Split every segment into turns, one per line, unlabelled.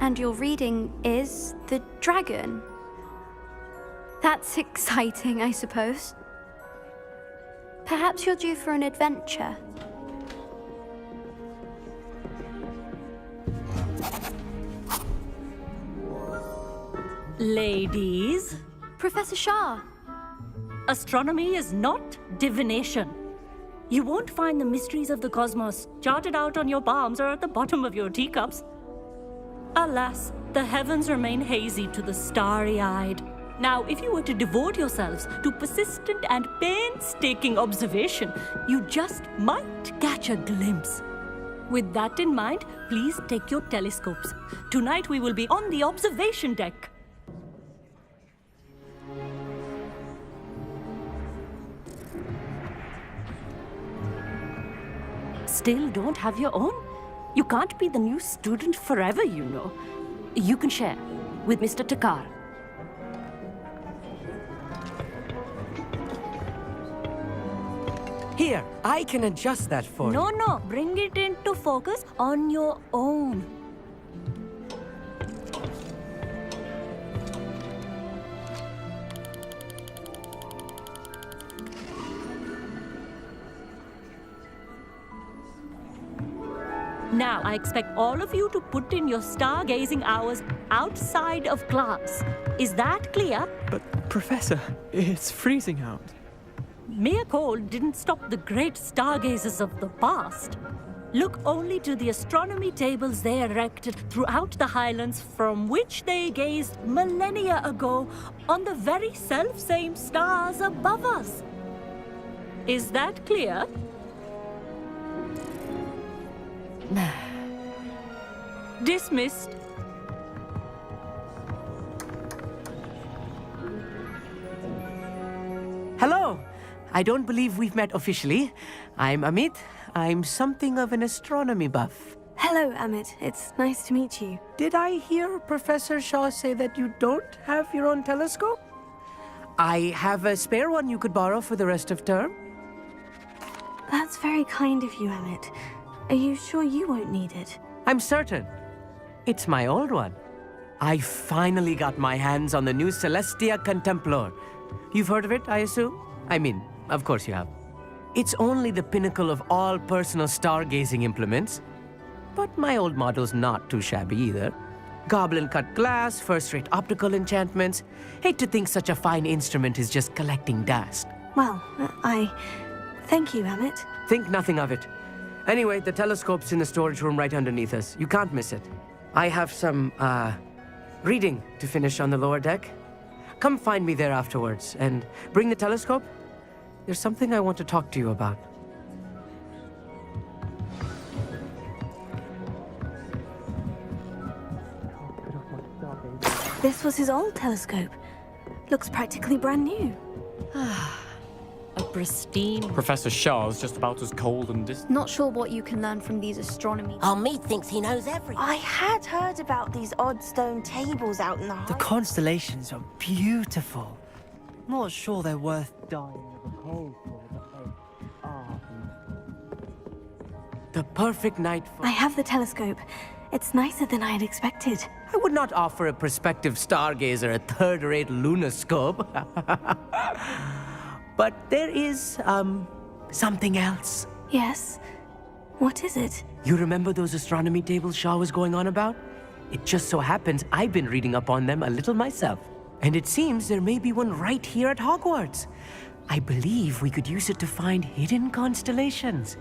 And your reading is the dragon. That's exciting, I suppose. Perhaps you're due for an adventure.
Ladies,
Professor Shah.
astronomy is not divination. You won't find the mysteries of the cosmos charted out on your palms or at the bottom of your teacups. Alas, the heavens remain hazy to the starry-eyed. Now, if you were to devote yourselves to persistent and painstaking observation, you just might catch a glimpse. With that in mind, please take your telescopes. Tonight we will be on the observation deck. Still don't have your own? You can't be the new student forever, you know. You can share with Mr. Takar.
Here, I can adjust that for you.
No, bring it into focus on your own. Now, I expect all of you to put in your stargazing hours outside of class. Is that clear?
But, Professor, it's freezing out.
Mere cold didn't stop the great stargazers of the past. Look only to the astronomy tables they erected throughout the highlands from which they gazed millennia ago on the very self-same stars above us. Is that clear? Dismissed.
Hello. I don't believe we've met officially. I'm Amit. I'm something of an astronomy buff.
Hello, Amit. It's nice to meet you.
Did I hear Professor Shaw say that you don't have your own telescope? I have a spare one you could borrow for the rest of term.
That's very kind of you, Amit. Are you sure you won't need it?
I'm certain. It's my old one. I finally got my hands on the new Celestia Contemplar. You've heard of it, I assume? I mean, of course you have. It's only the pinnacle of all personal stargazing implements. But my old model's not too shabby either. Goblin-cut glass, first-rate optical enchantments. Hate to think such a fine instrument is just collecting dust.
Well, thank you, Amit.
Think nothing of it. Anyway, the telescope's in the storage room right underneath us. You can't miss it. I have some, reading to finish on the lower deck. Come find me there afterwards, and bring the telescope. There's something I want to talk to you about.
This was his old telescope. Looks practically brand new.
A pristine...
Professor Shaw's just about as cold and distant.
Not sure what you can learn from these astronomy.
Amit thinks he knows everything.
I had heard about these odd stone tables out in the
The
Highlands.
constellations are beautiful. Not sure they're worth dying of a cold for, but
The perfect night for...
I have the telescope. It's nicer than I had expected.
I would not offer a prospective stargazer a third-rate lunoscope. But there is, something else.
Yes? What is it?
You remember those astronomy tables Shaw was going on about? It just so happens I've been reading up on them a little myself. And it seems there may be one right here at Hogwarts. I believe we could use it to find hidden constellations.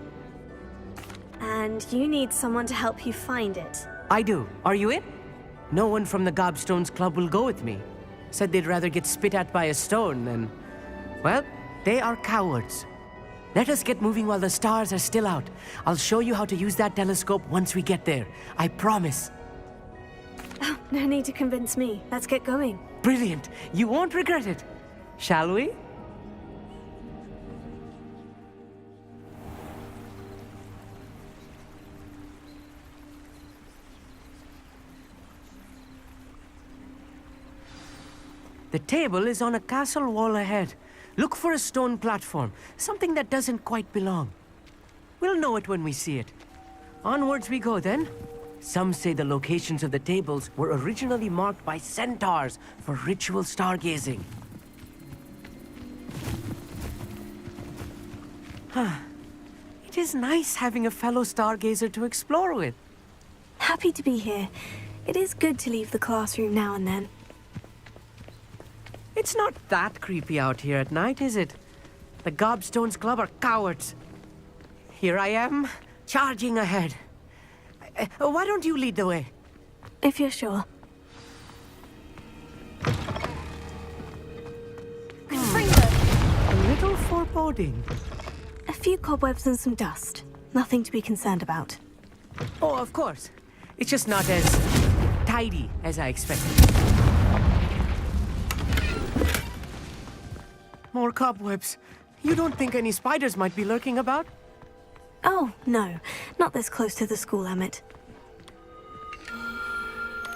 And you need someone to help you find it.
I do. Are you in? No one from the Gobstones Club will go with me. Said they'd rather get spit at by a stone than... Well, they are cowards. Let us get moving while the stars are still out. I'll show you how to use that telescope once we get there. I promise.
Oh, no need to convince me. Let's get going.
Brilliant. You won't regret it. Shall we? The table is on a castle wall ahead. Look for a stone platform, something that doesn't quite belong. We'll know it when we see it. Onwards we go then. Some say the locations of the tables were originally marked by centaurs for ritual stargazing. It is nice having a fellow stargazer to explore with.
Happy to be here. It is good to leave the classroom now and then.
It's not that creepy out here at night, is it? The Gobstones Club are cowards. Here I am, charging ahead. Why don't you lead the way?
If you're sure.
A little foreboding.
A few cobwebs and some dust. Nothing to be concerned about.
Oh, of course. It's just not as tidy as I expected. More cobwebs. You don't think any spiders might be lurking about?
Oh, no. Not this close to the school, Amit.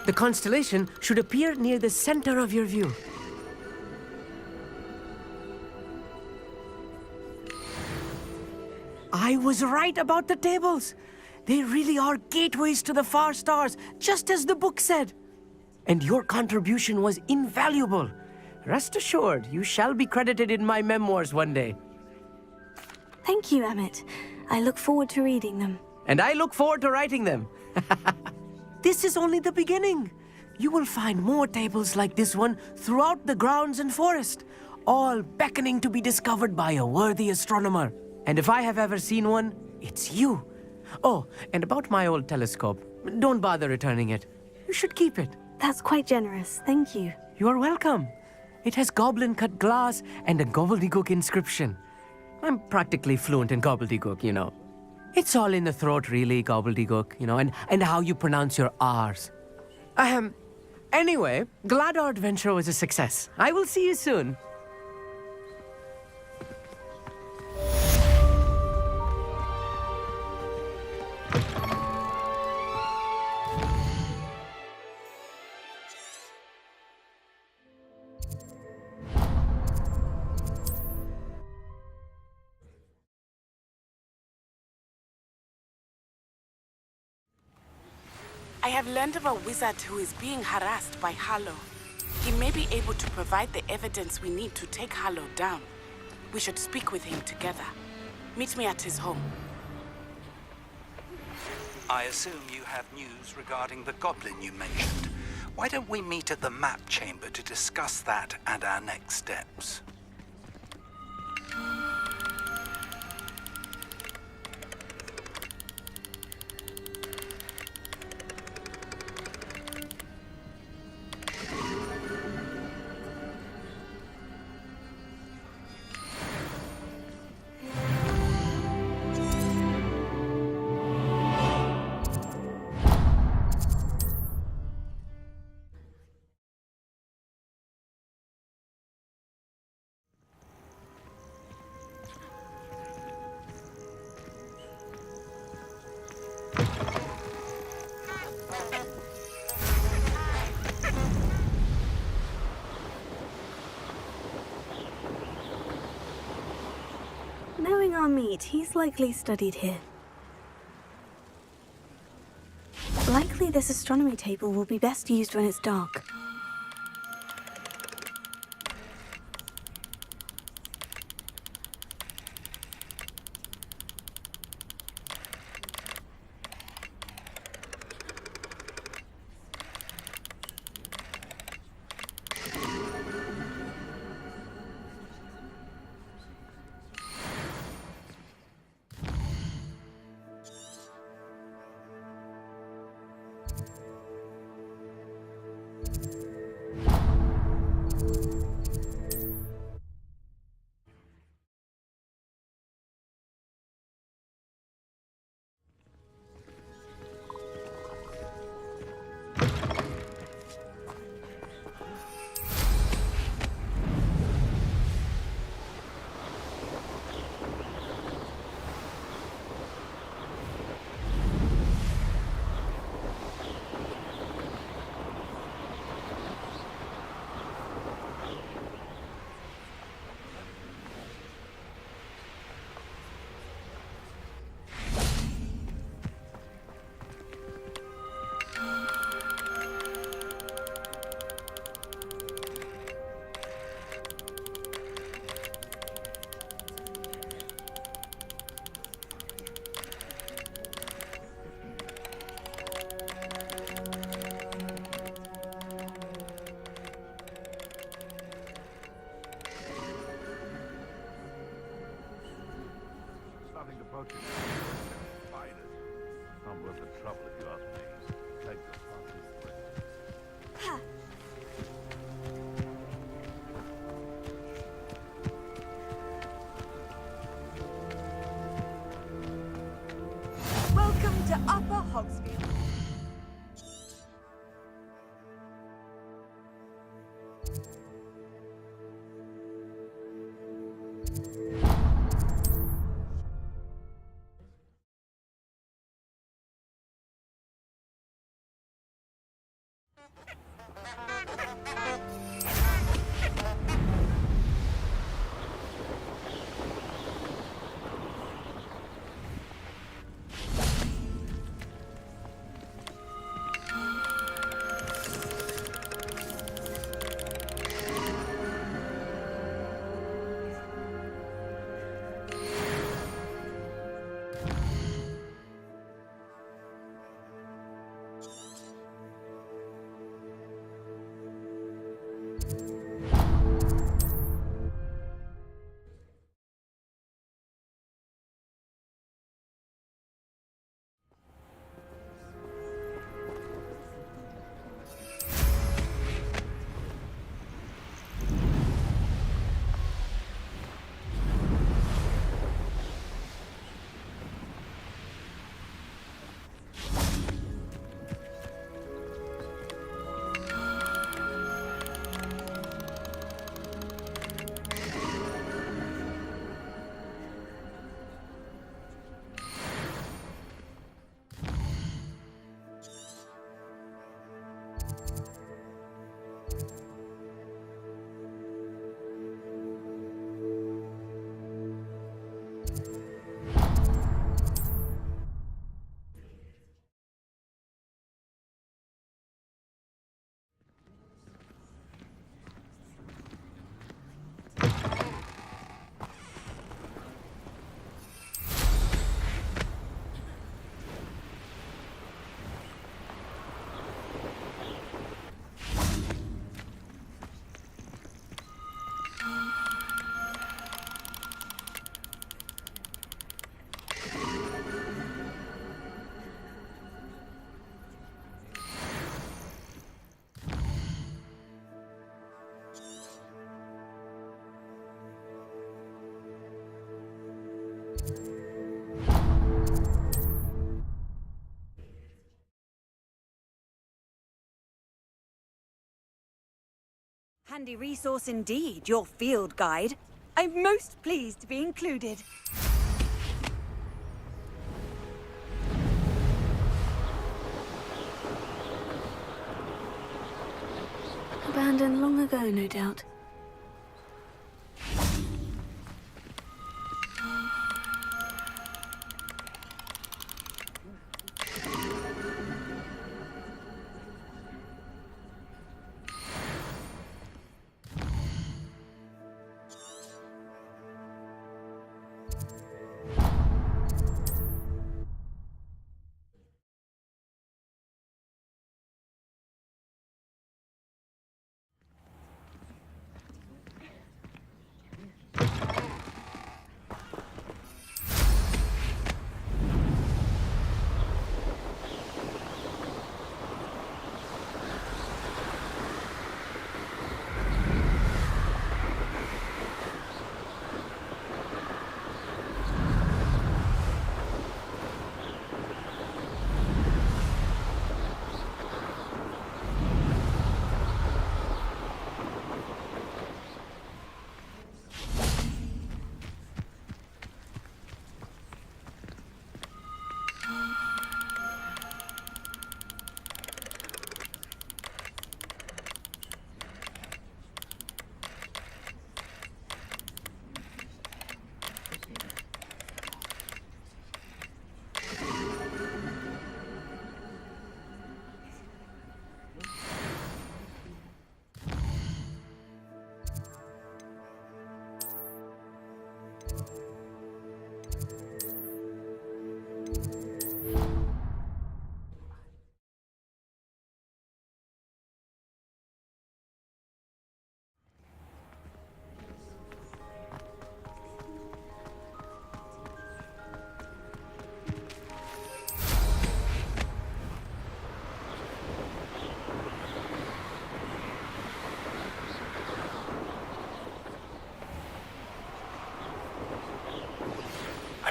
The constellation should appear near the center of your view. I was right about the tables. They really are gateways to the far stars, just as the book said. And your contribution was invaluable. Rest assured, you shall be credited in my memoirs one day.
Thank you, Amit. I look forward to reading them.
And I look forward to writing them. This is only the beginning. You will find more tables like this one throughout the grounds and forest, all beckoning to be discovered by a worthy astronomer. And if I have ever seen one, it's you. Oh, and about my old telescope, don't bother returning it. You should keep it.
That's quite generous. Thank you.
You are welcome. It has goblin-cut glass and a gobbledygook inscription. I'm practically fluent in gobbledygook, you know. It's all in the throat, really, gobbledygook, you know, and how you pronounce your R's. Anyway, glad our adventure was a success. I will see you soon.
I have learned of a wizard who is being harassed by Harlow. He may be able to provide the evidence we need to take Harlow down. We should speak with him together. Meet me at his home.
I assume you have news regarding the goblin you mentioned. Why don't we meet at the map chamber to discuss that and our next steps?
Knowing Archie, he's likely studied here. Likely this astronomy table will be best used when it's dark.
Okay. Fight it. Not worth the trouble if you ask me. Take the
Welcome to Upper Hogsfield. Handy resource indeed, your field guide. I'm most pleased to be included.
Abandoned long ago, no doubt.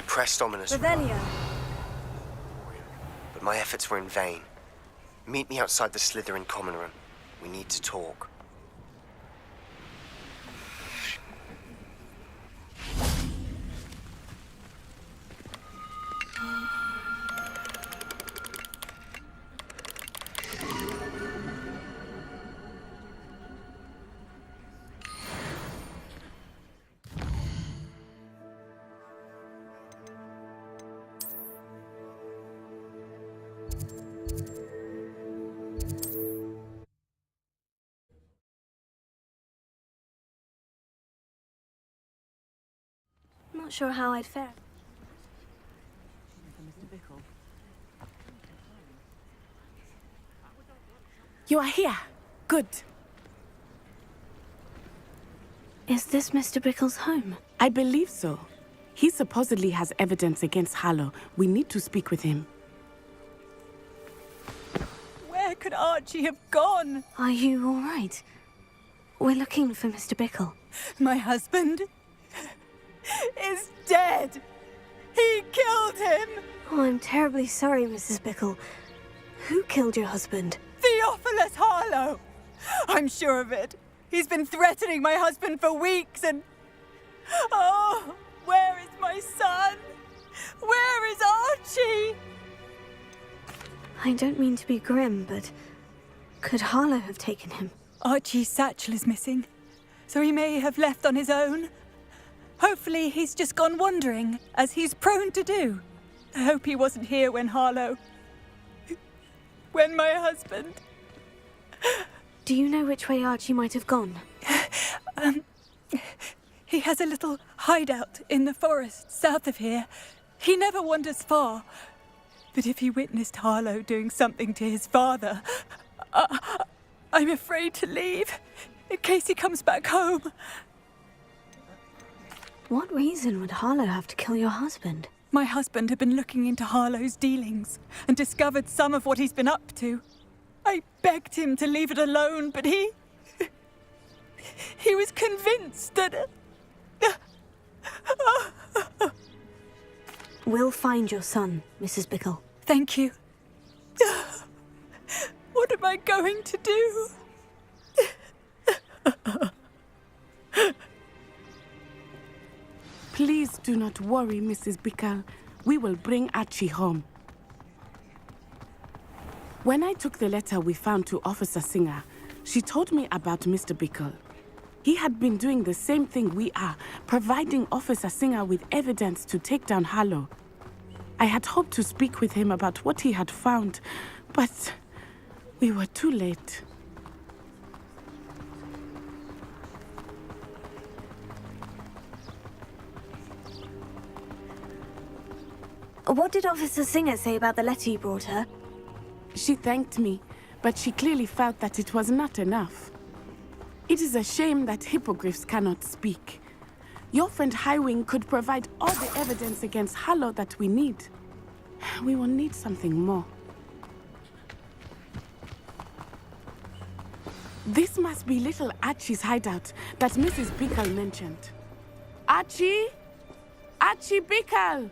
pressed ominous,
Revelio.
but my efforts were in vain. Meet me outside the Slytherin common room. We need to talk.
Not sure how I'd fare.
You are here. Good.
Is this Mr. Bickle's home?
I believe so. He supposedly has evidence against Harlow. We need to speak with him.
Where could Archie have gone?
Are you all right? We're looking for Mr. Bickle.
My husband is dead. He killed him.
Oh, I'm terribly sorry, Mrs. Bickle. Who killed your husband?
Theophilus Harlow. I'm sure of it. He's been threatening my husband for weeks and... Oh, where is my son? Where is Archie?
I don't mean to be grim, but could Harlow have taken him?
Archie's satchel is missing, so he may have left on his own. Hopefully he's just gone wandering, as he's prone to do. I hope he wasn't here when when my husband...
Do you know which way Archie might have gone?
He has a little hideout in the forest south of here. He never wanders far. But if he witnessed Harlow doing something to his father, I'm afraid to leave, in case he comes back home.
What reason would Harlow have to kill your husband?
My husband had been looking into Harlow's dealings and discovered some of what he's been up to. I begged him to leave it alone, but he was convinced that...
We'll find your son, Mrs. Bickle.
Thank you. What am I going to do?
Please do not worry, Mrs. Bickle. We will bring Archie home. When I took the letter we found to Officer Singer, she told me about Mr. Bickle. He had been doing the same thing we are, providing Officer Singer with evidence to take down Harlow. I had hoped to speak with him about what he had found, but we were too late.
What did Officer Singer say about the letter you brought her?
She thanked me, but she clearly felt that it was not enough. It is a shame that hippogriffs cannot speak. Your friend Highwing could provide all the evidence against Harlow that we need. We will need something more. This must be little Archie's hideout that Mrs. Bickle mentioned. Archie? Archie Bickle!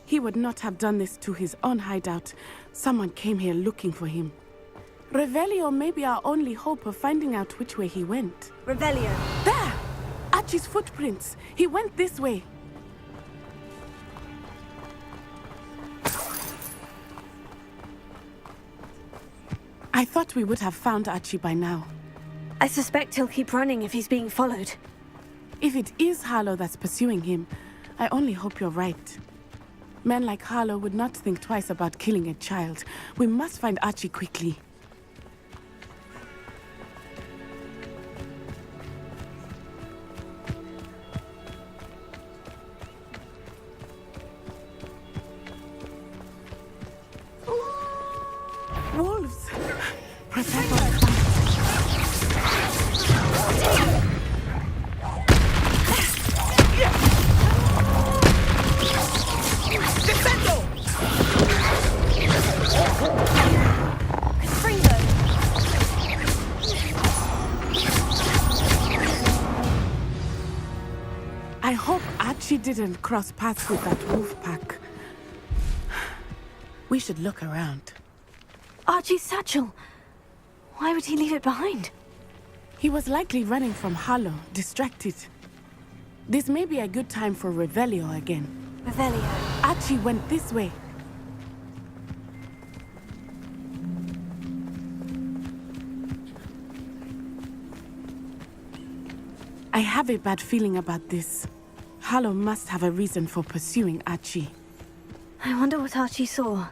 He would not have done this to his own hideout. Someone came here looking for him. Revelio may be our only hope of finding out which way he went.
Revelio.
There! Archie's footprints. He went this way. I thought we would have found Archie by now.
I suspect he'll keep running if he's being followed.
If it is Harlow that's pursuing him, I only hope you're right. Men like Harlow would not think twice about killing a child. We must find Archie quickly. Wolves! Prepare for a fight. I hope Archie didn't cross paths with that wolf pack. We should look around.
Archie's satchel. Why would he leave it behind?
He was likely running from Harlow, distracted. This may be a good time for Revelio again.
Revelio.
Archie went this way. I have a bad feeling about this. Harlow must have a reason for pursuing Archie.
I wonder what Archie saw.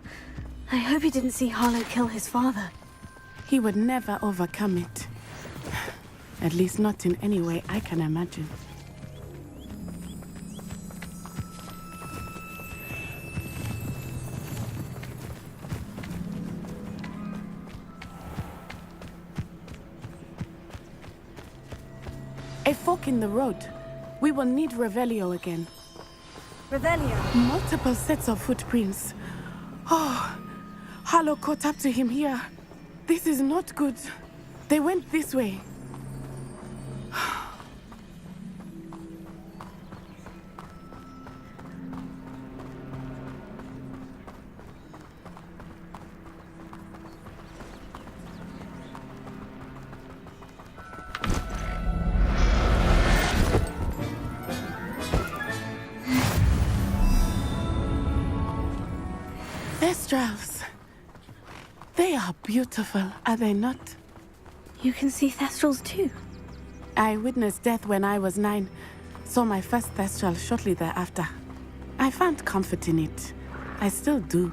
I hope he didn't see Harlow kill his father.
He would never overcome it. At least not in any way I can imagine. A fork in the road. We will need Revelio again.
Revelio?
Multiple sets of footprints. Oh, Harlow caught up to him here. This is not good. They went this way. Thestrals. They are beautiful, are they not?
You can see thestrals too.
I witnessed death when I was 9. Saw my first thestral shortly thereafter. I found comfort in it. I still do.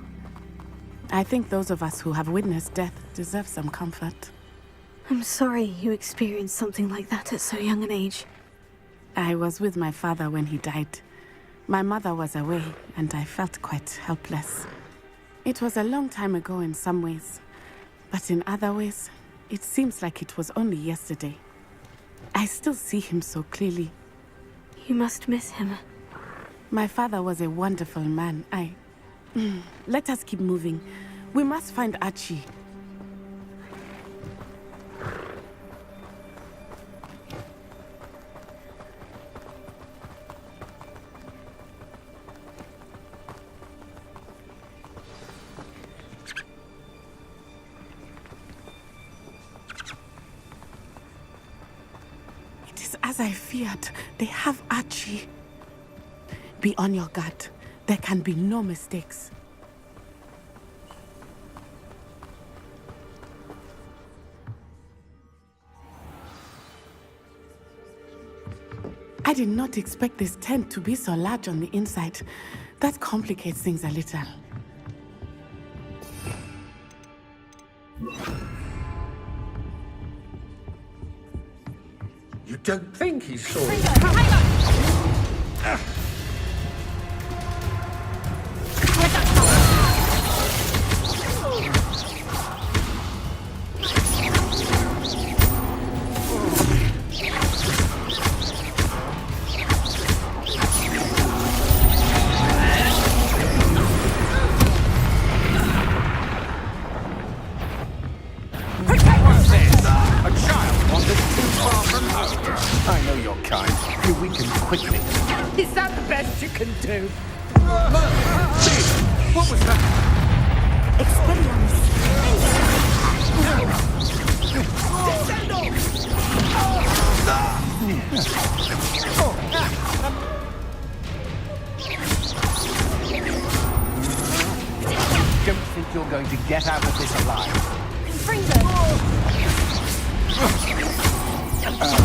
I think those of us who have witnessed death deserve some comfort.
I'm sorry you experienced something like that at so young an age.
I was with my father when he died. My mother was away, and I felt quite helpless. It was a long time ago in some ways, but in other ways, it seems like it was only yesterday. I still see him so clearly.
You must miss him.
My father was a wonderful man. Let us keep moving. We must find Archie. As I feared, they have Archie. Be on your guard. There can be no mistakes. I did not expect this tent to be so large on the inside. That complicates things a little.
You don't think he saw it? What's this? A child wandered too far from home. I know your kind. You weaken quickly.
Is that the best you can do?
What was that?
Expelliarmus.
Don't think you're going to get out of this alive.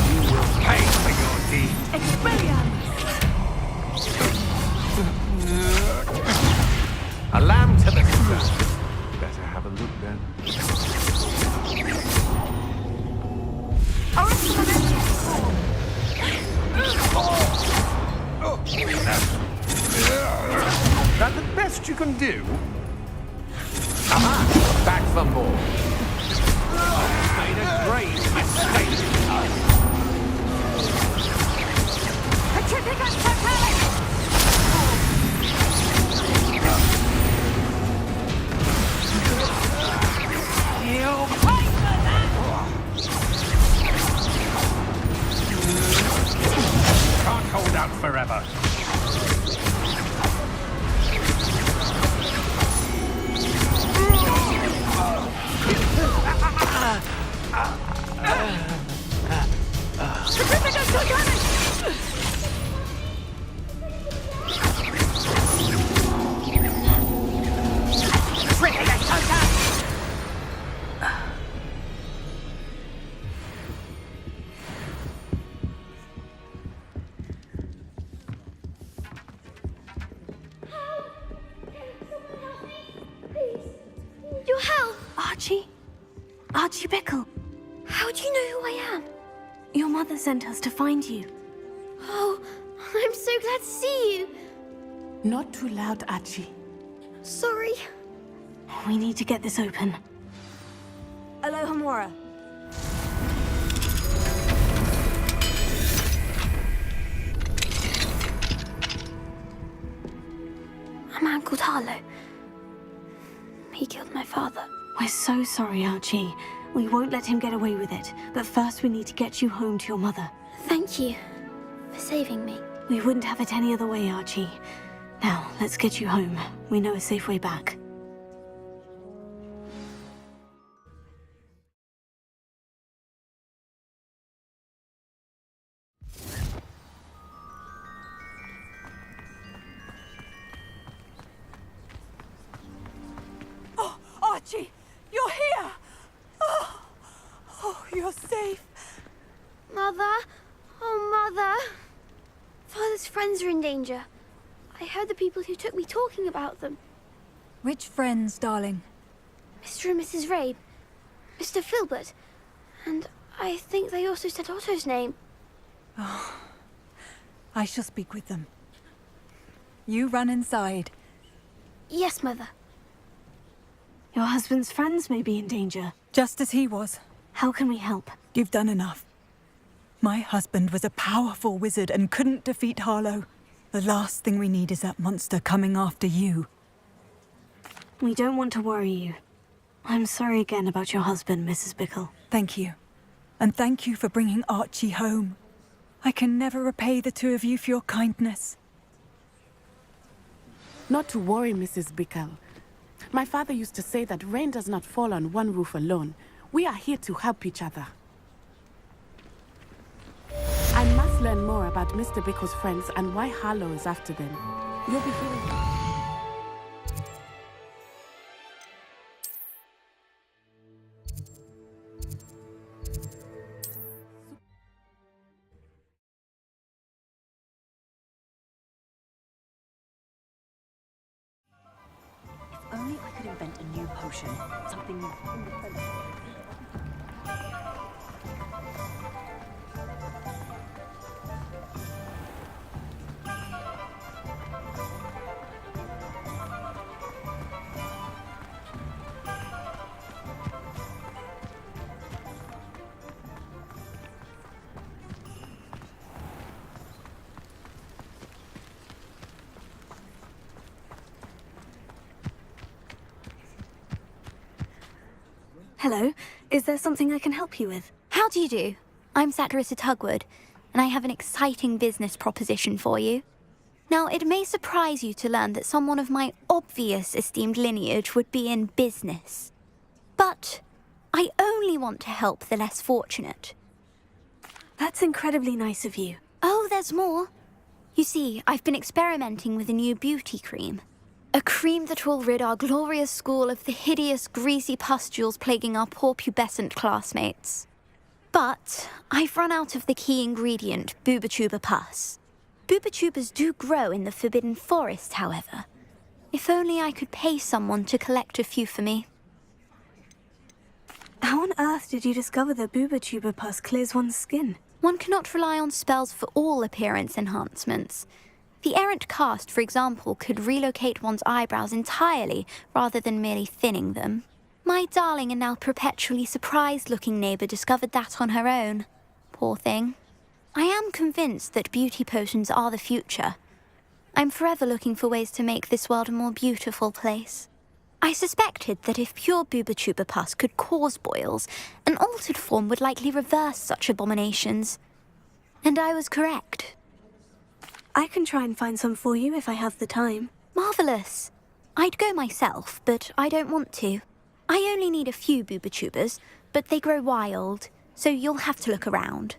You will pay for your deed. A lamb to the slaughter. Better have a look then. That the best you can do?
Aha! Back for more.
Made a great mistake. Can't hold out forever.
Your help! Archie? Archie Bickle. How do you know who I am? Your mother sent us to find you. Oh, I'm so glad to see you.
Not too loud, Archie.
Sorry. We need to get this open.
Aloha Mora.
A man called Harlow. He killed my father. We're so sorry, Archie. We won't let him get away with it. But first we need to get you home to your mother. Thank you for saving me. We wouldn't have it any other way, Archie. Now, let's get you home. We know a safe way back.
Oh, Archie, you're here! Oh, you're safe.
Mother? Oh, Mother. Father's friends are in danger. I heard the people who took me talking about them.
Which friends, darling?
Mr. and Mrs. Rabe, Mr. Filbert, and I think they also said Otto's name.
Oh, I shall speak with them. You run inside.
Yes, Mother. Your husband's friends may be in danger.
Just as he was.
How can we help?
You've done enough. My husband was a powerful wizard and couldn't defeat Harlow. The last thing we need is that monster coming after you.
We don't want to worry you. I'm sorry again about your husband, Mrs. Bickle.
Thank you. And thank you for bringing Archie home. I can never repay the two of you for your kindness.
Not to worry, Mrs. Bickle. My father used to say that rain does not fall on one roof alone. We are here to help each other. I must learn more about Mr. Bickle's friends and why Harlow is after them. You'll be hearing...
If only I could invent a new potion. Something independent.
Hello, is there something I can help you with? How do you do? I'm Satirissa Tugwood, and I have an exciting business proposition for you. Now, it may surprise you to learn that someone of my obvious esteemed lineage would be in business. But I only want to help the less fortunate. That's incredibly nice of you. Oh, there's more. You see, I've been experimenting with a new beauty cream. A cream that will rid our glorious school of the hideous, greasy pustules plaguing our poor pubescent classmates. But I've run out of the key ingredient, booba-tuber pus. Booba-tubers do grow in the Forbidden Forest, however. If only I could pay someone to collect a few for me. How on earth did you discover that booba-tuber pus clears one's skin? One cannot rely on spells for all appearance enhancements. The errant cast, for example, could relocate one's eyebrows entirely rather than merely thinning them. My darling and now perpetually surprised-looking neighbour discovered that on her own. Poor thing. I am convinced that beauty potions are the future. I'm forever looking for ways to make this world a more beautiful place. I suspected that if pure booba-tuber pus could cause boils, an altered form would likely reverse such abominations. And I was correct.
I can try and find some for you if I have the time.
Marvellous. I'd go myself, but I don't want to. I only need a few booba-tubers, but they grow wild, so you'll have to look around.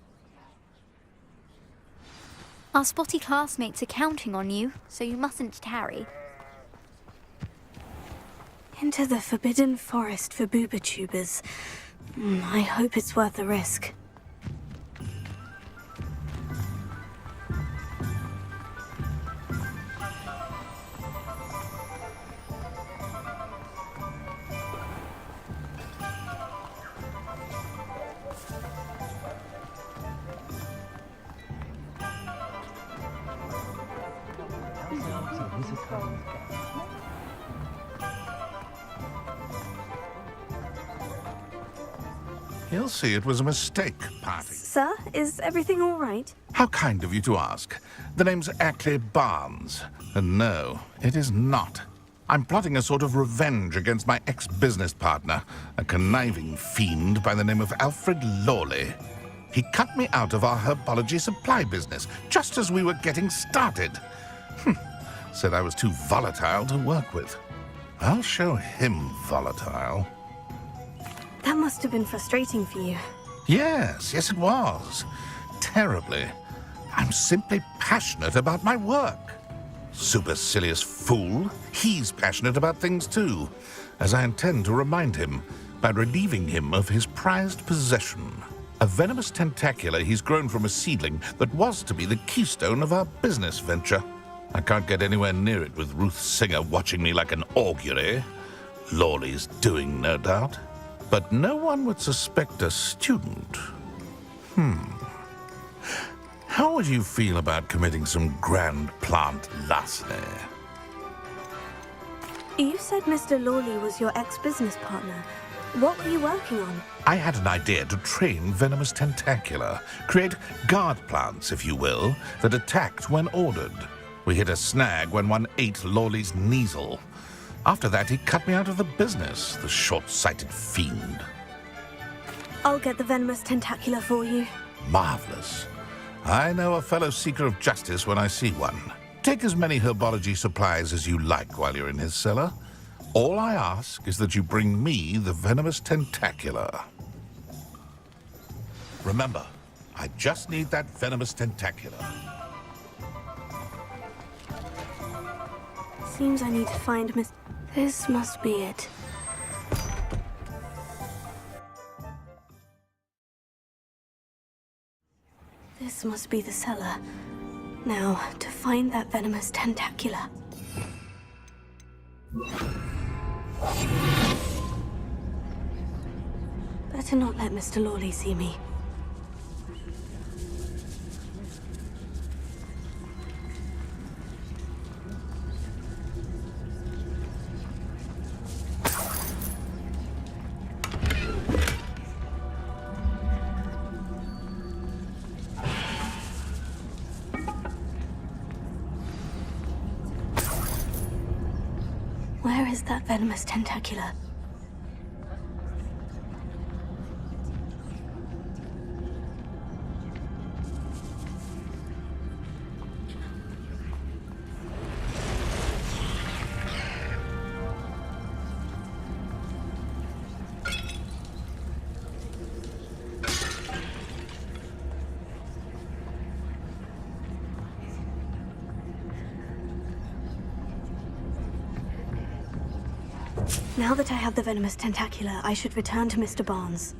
Our spotty classmates are counting on you, so you mustn't tarry.
Into the forbidden forest for booba-tubers. I hope it's worth the risk.
He'll see it was a mistake, party.
Sir, is everything all right?
How kind of you to ask. The name's Ackley Barnes. And no, it is not. I'm plotting a sort of revenge against my ex-business partner, a conniving fiend by the name of Alfred Lawley. He cut me out of our herbology supply business, just as we were getting started. Said I was too volatile to work with. I'll show him volatile.
That must have been frustrating for you.
Yes, it was. Terribly. I'm simply passionate about my work. Supercilious fool. He's passionate about things too, as I intend to remind him by relieving him of his prized possession. A venomous tentacula he's grown from a seedling that was to be the keystone of our business venture. I can't get anywhere near it with Ruth Singer watching me like an augury. Lawley's doing, no doubt. But no one would suspect a student. How would you feel about committing some grand plant larceny?
You said Mr. Lawley was your ex-business partner. What were you working on?
I had an idea to train venomous tentacula, create guard plants, if you will, that attacked when ordered. We hit a snag when one ate Lawley's Kneasel. After that, he cut me out of the business, the short-sighted fiend.
I'll get the venomous tentacula for you.
Marvelous. I know a fellow seeker of justice when I see one. Take as many herbology supplies as you like while you're in his cellar. All I ask is that you bring me the venomous tentacula. Remember, I just need that venomous tentacula.
Seems I need to find Miss... This must be it. This must be the cellar. Now, to find that venomous tentacula. Better not let Mr. Lawley see me. Where is that venomous tentacula? Now that I have the venomous tentacula, I should return to Mr. Barnes.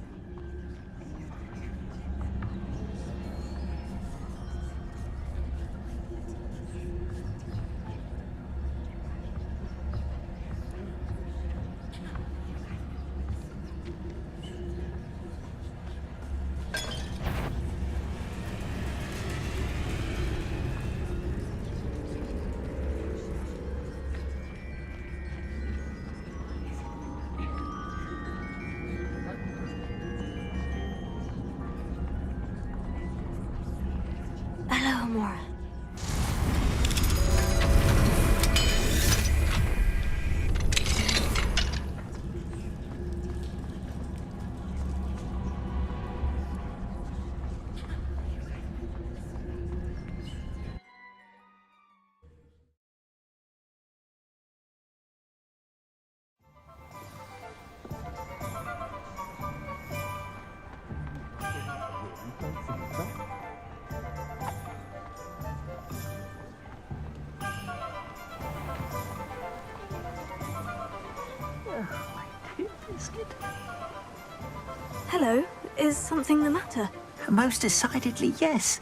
Hello. Is something the matter?
Most decidedly, yes.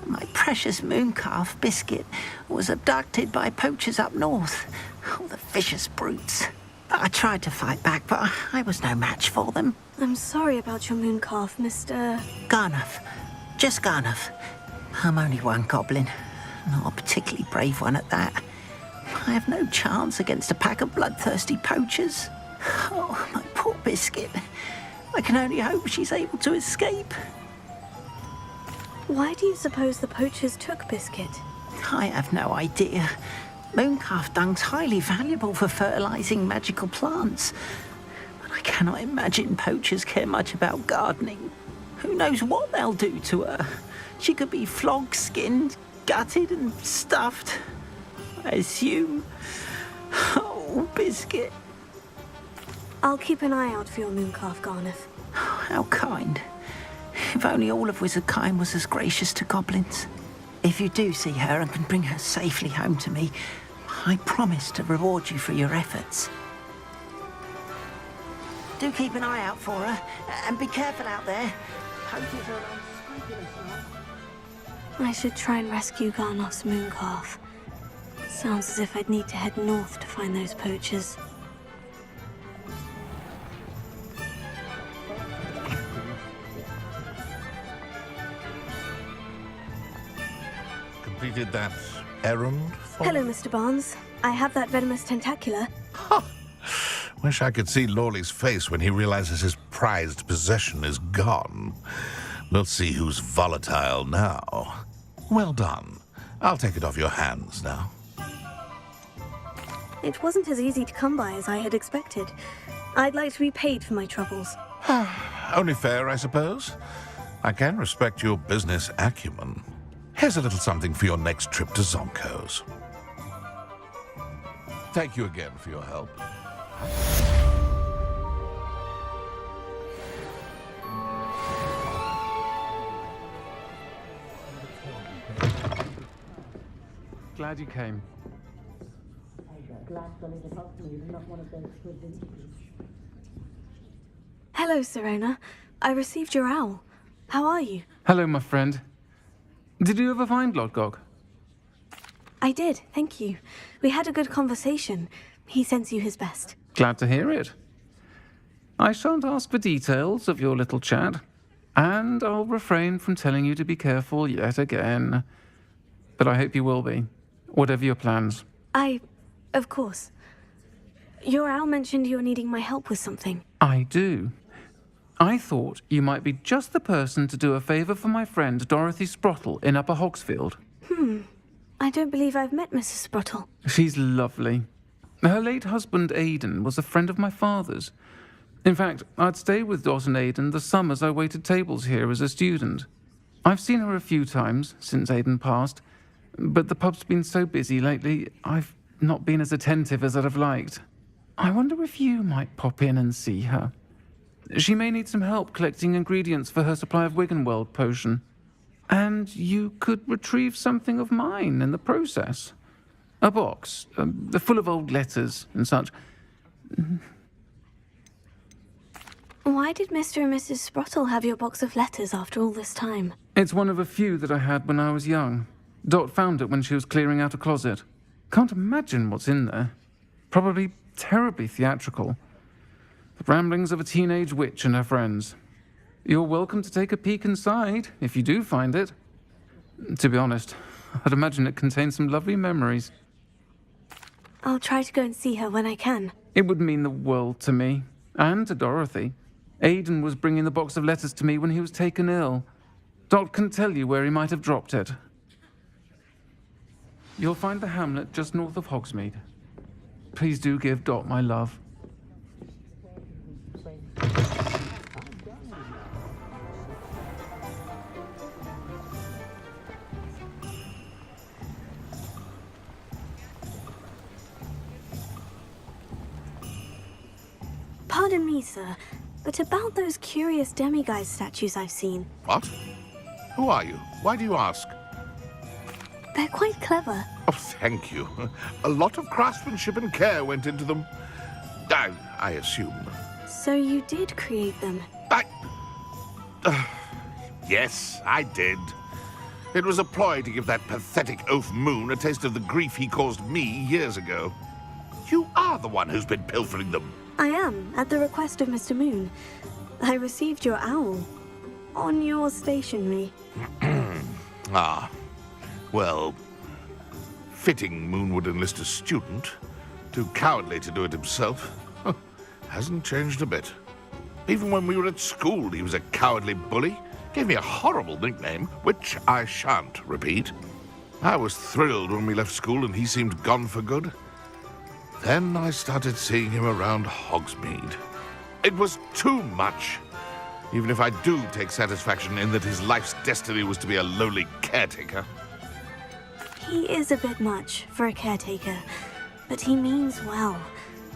My precious mooncalf, Biscuit, was abducted by poachers up north. Oh, the vicious brutes. I tried to fight back, but I was no match for them.
I'm sorry about your mooncalf, Mr.
Garnuff. Just Garnuff. I'm only one goblin. Not a particularly brave one at that. I have no chance against a pack of bloodthirsty poachers. Oh, my poor Biscuit. I can only hope she's able to escape.
Why do you suppose the poachers took Biscuit?
I have no idea. Mooncalf dung's highly valuable for fertilizing magical plants. But I cannot imagine poachers care much about gardening. Who knows what they'll do to her? She could be flogged, skinned, gutted and stuffed. I assume. Oh, Biscuit.
I'll keep an eye out for your mooncalf, Garnuff.
How kind. If only all of Wizardkind was as gracious to goblins. If you do see her and can bring her safely home to me, I promise to reward you for your efforts. Do keep an eye out for her, and be careful out there. Poachers are unscrupulous now.
I should try and rescue Garnuff's mooncalf. Sounds as if I'd need to head north to find those poachers.
Completed that errand for
Hello,
me?
Mr. Barnes. I have that venomous tentacula.
Wish I could see Lawley's face when he realizes his prized possession is gone. We'll see who's volatile now. Well done. I'll take it off your hands now.
It wasn't as easy to come by as I had expected. I'd like to be paid for my troubles.
Only fair, I suppose. I can respect your business acumen. Here's a little something for your next trip to Zonko's. Thank you again for your help.
Glad you came.
Hello, Serena. I received your owl. How are you?
Hello, my friend. Did you ever find Lodgok?
I did, thank you. We had a good conversation. He sends you his best.
Glad to hear it. I shan't ask for details of your little chat, and I'll refrain from telling you to be careful yet again. But I hope you will be, whatever your plans.
Of course. Your owl mentioned you're needing my help with something.
I do. I thought you might be just the person to do a favour for my friend Dorothy Sprottle in Upper Hogsfield.
I don't believe I've met Mrs. Sprottle.
She's lovely. Her late husband Aidan was a friend of my father's. In fact, I'd stayed with Dot and Aidan the summers I waited tables here as a student. I've seen her a few times since Aidan passed, but the pub's been so busy lately, I've not been as attentive as I'd have liked. I wonder if you might pop in and see her. She may need some help collecting ingredients for her supply of Wiggenweld potion. And you could retrieve something of mine in the process. A box, full of old letters and such.
Why did Mr. and Mrs. Sprottle have your box of letters after all this time?
It's one of a few that I had when I was young. Dot found it when she was clearing out a closet. Can't imagine what's in there. Probably terribly theatrical. The ramblings of a teenage witch and her friends. You're welcome to take a peek inside, if you do find it. To be honest, I'd imagine it contains some lovely memories.
I'll try to go and see her when I can.
It would mean the world to me, and to Dorothy. Aidan was bringing the box of letters to me when he was taken ill. Dot can tell you where he might have dropped it. You'll find the hamlet just north of Hogsmeade. Please do give Dot my love.
Pardon me, sir, but about those curious demiguise statues I've seen.
What? Who are you? Why do you ask?
They're quite clever.
Oh, thank you. A lot of craftsmanship and care went into them. I assume.
So you did create them?
Yes, I did. It was a ploy to give that pathetic oaf Moon a taste of the grief he caused me years ago. You are the one who's been pilfering them.
I am, at the request of Mr. Moon. I received your owl on your stationery.
Ah, well, fitting Moon would enlist a student. Too cowardly to do it himself. Hasn't changed a bit. Even when we were at school, he was a cowardly bully. Gave me a horrible nickname, which I shan't repeat. I was thrilled when we left school and he seemed gone for good. Then I started seeing him around Hogsmeade. It was too much. Even if I do take satisfaction in that his life's destiny was to be a lowly caretaker.
He is a bit much for a caretaker, but he means well.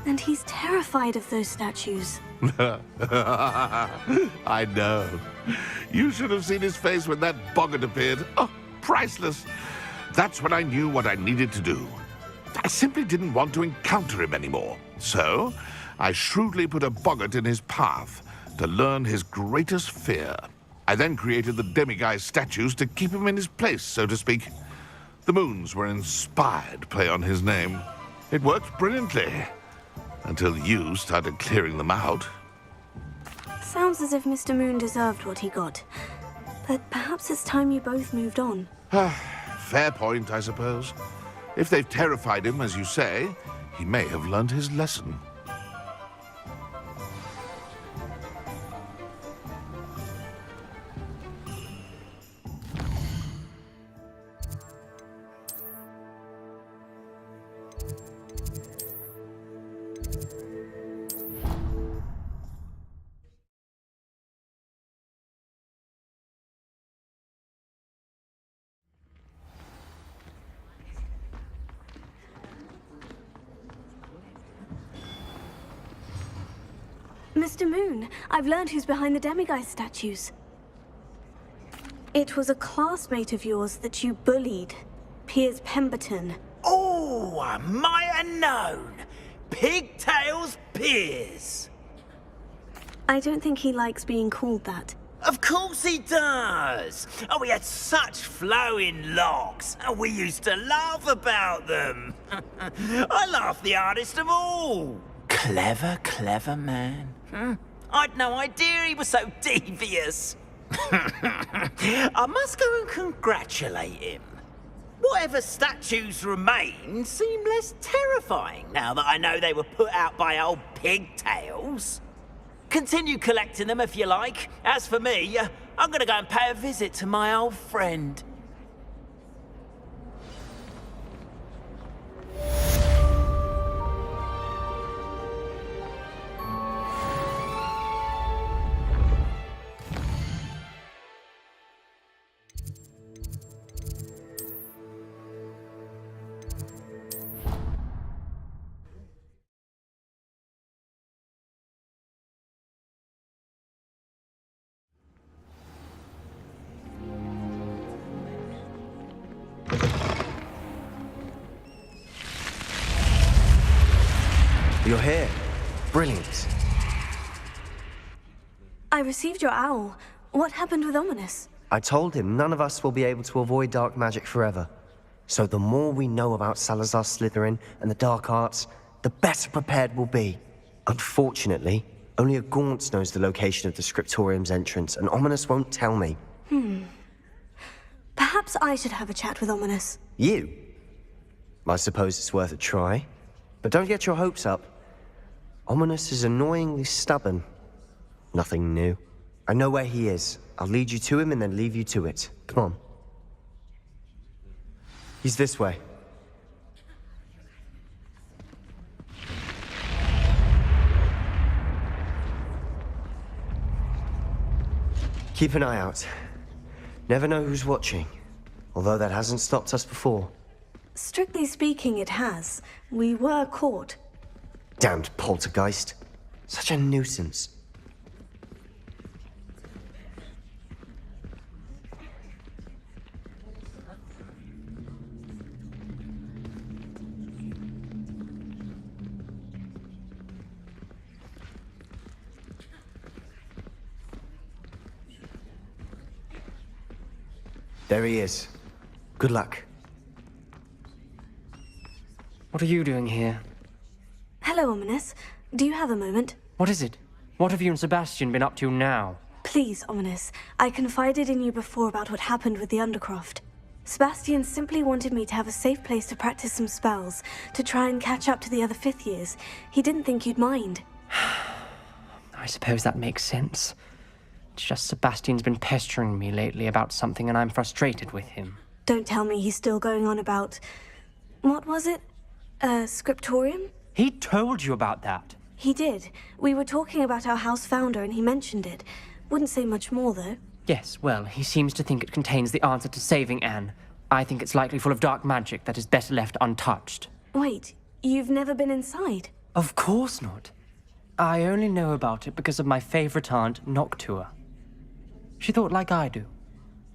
And he's terrified of those statues.
I know. You should have seen his face when that boggart appeared. Oh, priceless. That's when I knew what I needed to do. I simply didn't want to encounter him anymore. So, I shrewdly put a boggart in his path to learn his greatest fear. I then created the demiguise statues to keep him in his place, so to speak. The moons were an inspired play on his name. It worked brilliantly. Until you started clearing them out.
Sounds as if Mr. Moon deserved what he got. But perhaps it's time you both moved on.
Fair point, I suppose. If they've terrified him, as you say, he may have learned his lesson.
Mr. Moon, I've learned who's behind the demiguise statues. It was a classmate of yours that you bullied, Piers Pemberton.
Oh, I might have known. Pigtails Piers.
I don't think he likes being called that.
Of course he does. Oh, we had such flowing locks, and we used to laugh about them. I laughed the hardest of all. Clever, clever man. I'd no idea he was so devious. I must go and congratulate him. Whatever statues remain seem less terrifying now that I know they were put out by old pigtails. Continue collecting them if you like. As for me, I'm gonna go and pay a visit to my old friend.
You're here. Brilliant.
I received your owl. What happened with Ominus?
I told him none of us will be able to avoid dark magic forever. So the more we know about Salazar Slytherin and the dark arts, the better prepared we'll be. Unfortunately, only a Gaunt knows the location of the scriptorium's entrance, and Ominus won't tell me.
Perhaps I should have a chat with Ominus.
You? I suppose it's worth a try. But don't get your hopes up. Ominus is annoyingly stubborn. Nothing new. I know where he is. I'll lead you to him and then leave you to it. Come on. He's this way. Keep an eye out. Never know who's watching. Although that hasn't stopped us before.
Strictly speaking, it has. We were caught.
Damned poltergeist. Such a nuisance. There he is. Good luck.
What are you doing here?
Hello, Ominus. Do you have a moment?
What is it? What have you and Sebastian been up to now?
Please, Ominus. I confided in you before about what happened with the Undercroft. Sebastian simply wanted me to have a safe place to practice some spells, to try and catch up to the other 5th years. He didn't think you'd mind.
I suppose that makes sense. It's just Sebastian's been pestering me lately about something and I'm frustrated with him.
Don't tell me he's still going on about... What was it? Scriptorium?
He told you about that?
He did. We were talking about our house founder and he mentioned it. Wouldn't say much more, though.
Yes, well, he seems to think it contains the answer to saving Anne. I think it's likely full of dark magic that is better left untouched.
Wait, you've never been inside?
Of course not. I only know about it because of my favorite aunt, Noctua. She thought like I do.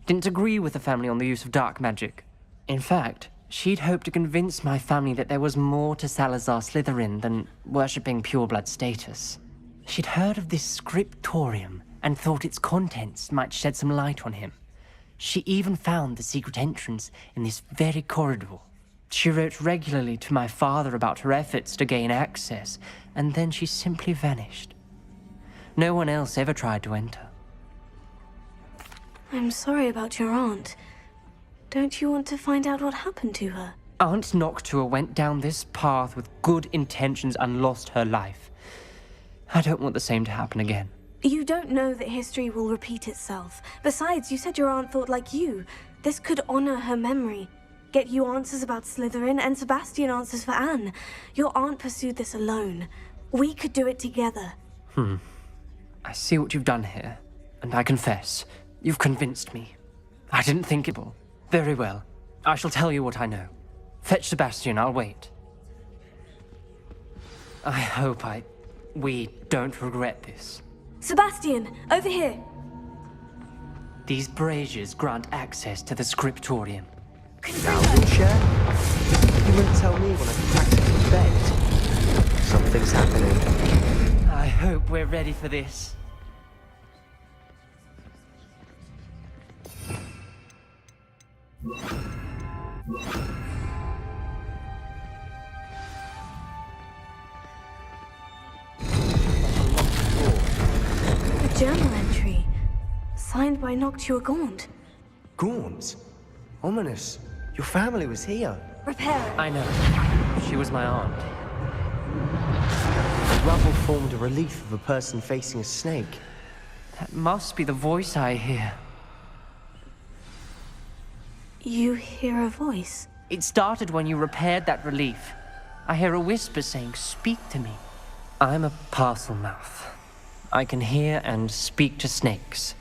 Didn't agree with the family on the use of dark magic. In fact, she'd hoped to convince my family that there was more to Salazar Slytherin than worshipping pureblood status. She'd heard of this scriptorium and thought its contents might shed some light on him. She even found the secret entrance in this very corridor. She wrote regularly to my father about her efforts to gain access, and then she simply vanished. No one else ever tried to enter.
I'm sorry about your aunt. Don't you want to find out what happened to her?
Aunt Noctua went down this path with good intentions and lost her life. I don't want the same to happen again.
You don't know that history will repeat itself. Besides, you said your aunt thought like you. This could honor her memory. Get you answers about Slytherin, and Sebastian answers for Anne. Your aunt pursued this alone. We could do it together.
I see what you've done here, and I confess, you've convinced me. I didn't think it. Very well. I shall tell you what I know. Fetch Sebastian, I'll wait. I hope we don't regret this.
Sebastian, over here!
These braziers grant access to the scriptorium.
Now we'll share? You wouldn't tell me when I practically begged. Something's happening.
I hope we're ready for this.
A journal entry. Signed by Noctua Gaunt.
Gaunt? Ominous. Your family was here.
Repair it.
I know. She was my aunt.
The rubble formed a relief of a person facing a snake.
That must be the voice I hear.
You hear a voice?
It started when you repaired that relief. I hear a whisper saying, "Speak to me." I'm a parcel mouth. I can hear and speak to snakes.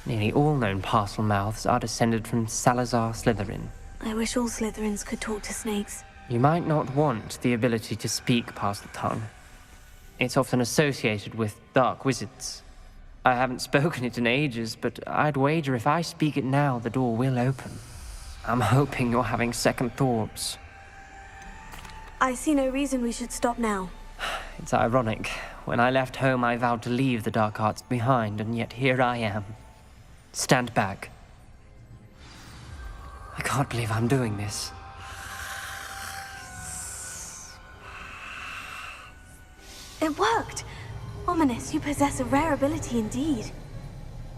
Nearly all known parcel mouths are descended from Salazar Slytherin.
I wish all Slytherins could talk to snakes.
You might not want the ability to speak past the tongue. It's often associated with dark wizards. I haven't spoken it in ages, but I'd wager if I speak it now, the door will open. I'm hoping you're having second thoughts.
I see no reason we should stop now.
It's ironic. When I left home, I vowed to leave the dark arts behind, and yet here I am. Stand back. I can't believe I'm doing this.
It worked! Ominous, you possess a rare ability indeed.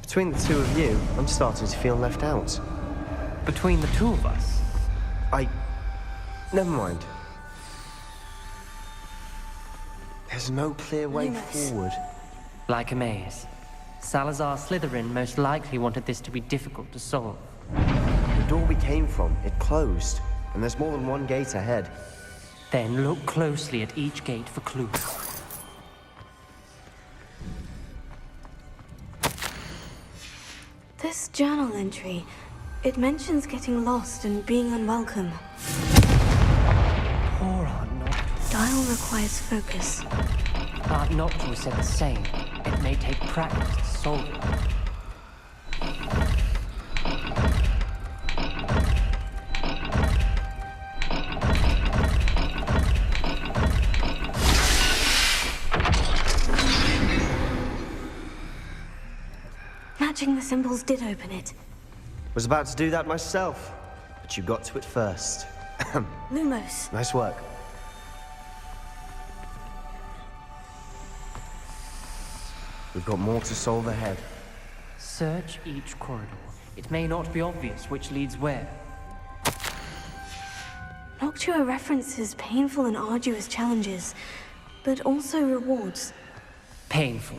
Between the two of you, I'm starting to feel left out.
Between the two of us?
Never mind. There's no clear way forward.
Like a maze. Salazar Slytherin most likely wanted this to be difficult to solve.
The door we came from, it closed, and there's more than one gate ahead.
Then look closely at each gate for clues.
This journal entry, it mentions getting lost and being unwelcome.
Poor Aunt Noctua.
Dial requires focus.
Aunt Noctua said the same. It may take practice to solve it.
Matching the symbols did open it.
Was about to do that myself, but you got to it first.
Lumos.
Nice work. We've got more to solve ahead.
Search each corridor. It may not be obvious which leads where.
Noctua references painful and arduous challenges, but also rewards.
Painful.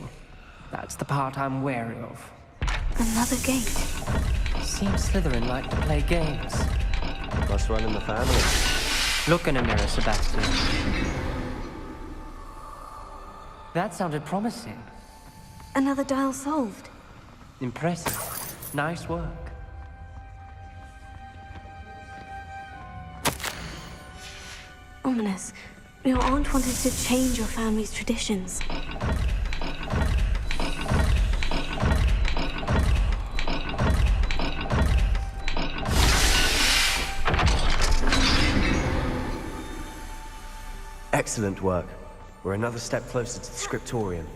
That's the part I'm wary of.
Another gate.
Seems Slytherin like to play games.
Must run in the family.
Look in a mirror, Sebastian. That sounded promising.
Another dial solved.
Impressive. Nice work.
Ominous. Your aunt wanted to change your family's traditions.
Excellent work. We're another step closer to the scriptorium.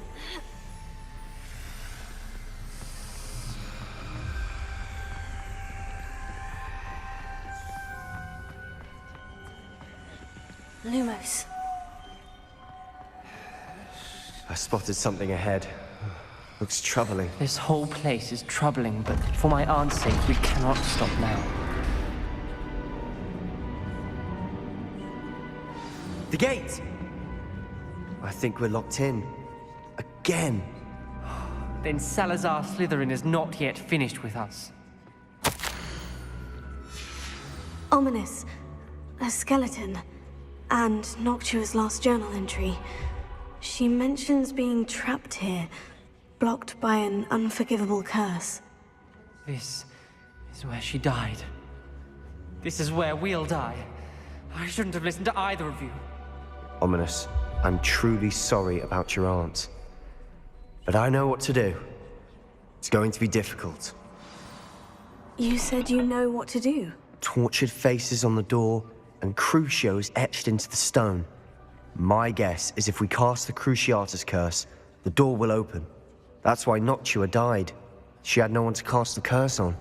Lumos.
I spotted something ahead. Looks troubling.
This whole place is troubling, but for my aunt's sake, we cannot stop now.
The gate! I think we're locked in. Again.
Then Salazar Slytherin is not yet finished with us.
Ominous. A skeleton. And Noctua's last journal entry. She mentions being trapped here, blocked by an unforgivable curse.
This is where she died. This is where we'll die. I shouldn't have listened to either of you.
Ominous, I'm truly sorry about your aunt. But I know what to do. It's going to be difficult.
You said you know what to do.
Tortured faces on the door, and crucios etched into the stone. My guess is if we cast the Cruciatus curse, the door will open. That's why Noctua died. She had no one to cast the curse on.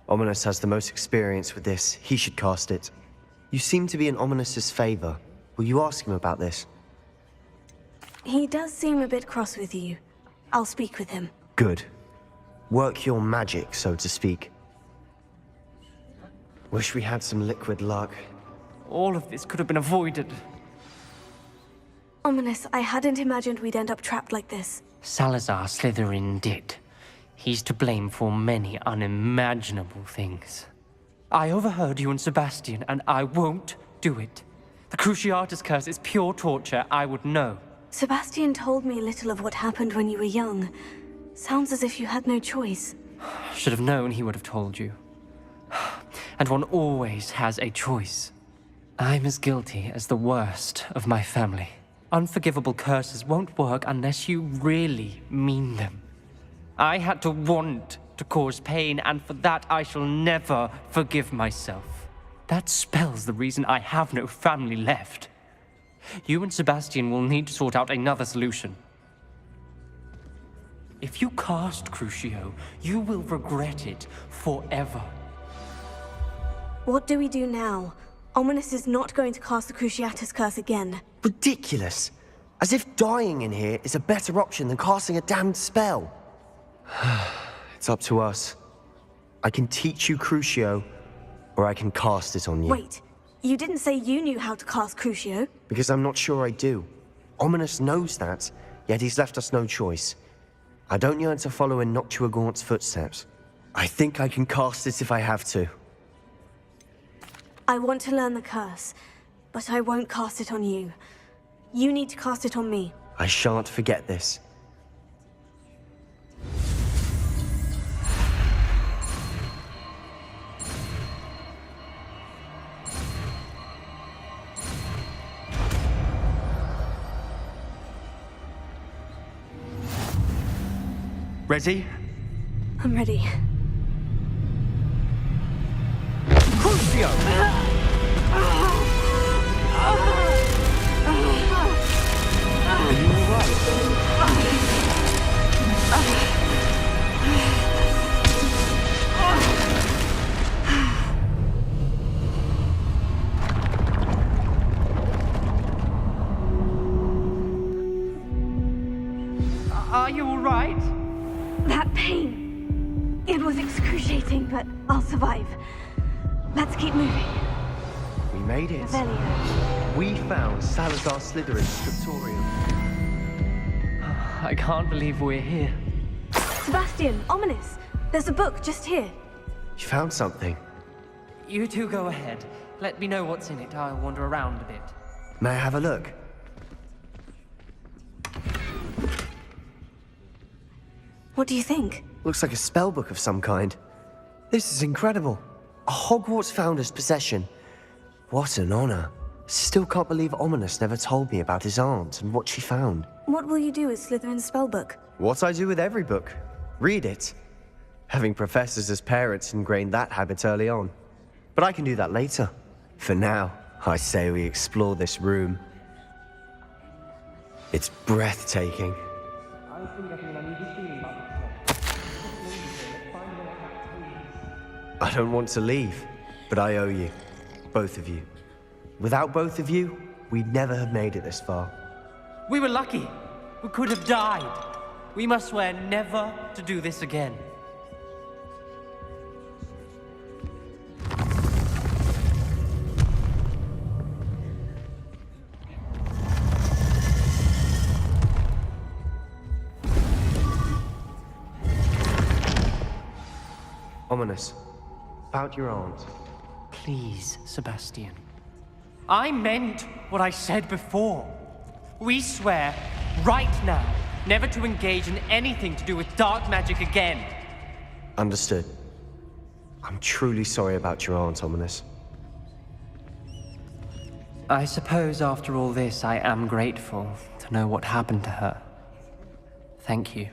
Ominous has the most experience with this. He should cast it. You seem to be in Ominous's favor. Will you ask him about this?
He does seem a bit cross with you. I'll speak with him.
Good. Work your magic, so to speak. Wish we had some liquid luck.
All of this could have been avoided.
Ominous, I hadn't imagined we'd end up trapped like this.
Salazar Slytherin did. He's to blame for many unimaginable things. I overheard you and Sebastian, and I won't do it. The Cruciatus curse is pure torture. I would know.
Sebastian told me a little of what happened when you were young. Sounds as if you had no choice.
Should have known he would have told you. And one always has a choice. I'm as guilty as the worst of my family. Unforgivable curses won't work unless you really mean them. I had to want to cause pain, and for that I shall never forgive myself. That spells the reason I have no family left. You and Sebastian will need to sort out another solution. If you cast Crucio, you will regret it forever.
What do we do now? Ominous is not going to cast the Cruciatus curse again.
Ridiculous. As if dying in here is a better option than casting a damned spell. It's up to us. I can teach you Crucio, or I can cast it on you.
Wait, you didn't say you knew how to cast Crucio?
Because I'm not sure I do. Ominous knows that, yet he's left us no choice. I don't yearn to follow in Noctua Gaunt's footsteps. I think I can cast it if I have to.
I want to learn the curse, but I won't cast it on you. You need to cast it on me.
I shan't forget this.
Ready?
I'm ready.
Crucio! Are you all right?
you all right?
That pain. It was excruciating, but I'll survive. Let's keep moving.
We made it.
Revelio.
We found Salazar Slytherin's scriptorium.
I can't believe we're here.
Sebastian, ominus. There's a book just here.
You found something.
You two go ahead. Let me know what's in it. I'll wander around a bit.
May I have a look?
What do you think?
Looks like a spellbook of some kind. This is incredible. A Hogwarts founder's possession. What an honor. Still can't believe Ominus never told me about his aunt and what she found.
What will you do with Slytherin's spellbook?
What I do with every book. Read it. Having professors as parents ingrained that habit early on. But I can do that later. For now, I say we explore this room. It's breathtaking. I don't want to leave, but I owe you. Both of you. Without both of you, we'd never have made it this far.
We were lucky. We could have died. We must swear never to do this again.
Ominous. About your aunt.
Please, Sebastian. I meant what I said before. We swear, right now, never to engage in anything to do with dark magic again.
Understood. I'm truly sorry about your aunt, Ominous.
I suppose after all this, I am grateful to know what happened to her. Thank you.